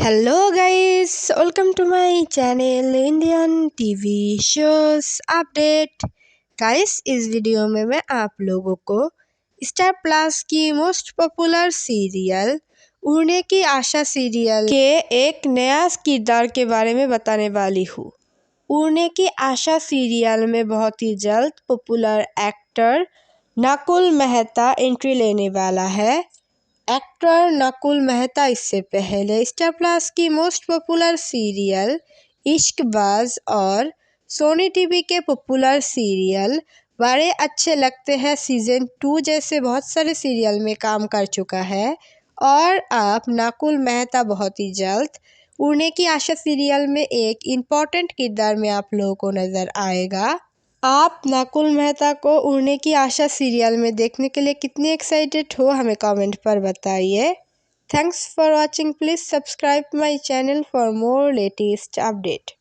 Hello guys, welcome to my channel Indian TV shows update. Guys, इस video में मैं आप लोगों को स्टार प्लस की most popular serial Udne Ki आशा सीरियल के एक नया किरदार के बारे में बताने वाली हूँ। उड़ने की आशा सीरियल में बहुत ही जल्द popular actor Nakul Mehta entry लेने वाला है। एक्टर नकुल मेहता इससे पहले स्टार प्लस की मोस्ट पॉपुलर सीरियल इश्कबाज और सोनी टीवी के पॉपुलर सीरियल बड़े अच्छे लगते हैं सीजन 2 जैसे बहुत सारे सीरियल में काम कर चुका है और अब नकुल मेहता बहुत ही जल्द उड़ने की आशा सीरियल में एक इम्पॉर्टेंट किरदार में आप लोगों को नजर आएगा। आप नकुल मेहता को उड़ने की आशा सीरियल में देखने के लिए कितनी एक्साइटेड हो हमें कमेंट पर बताइए। Thanks for watching. Please subscribe my channel for more latest update.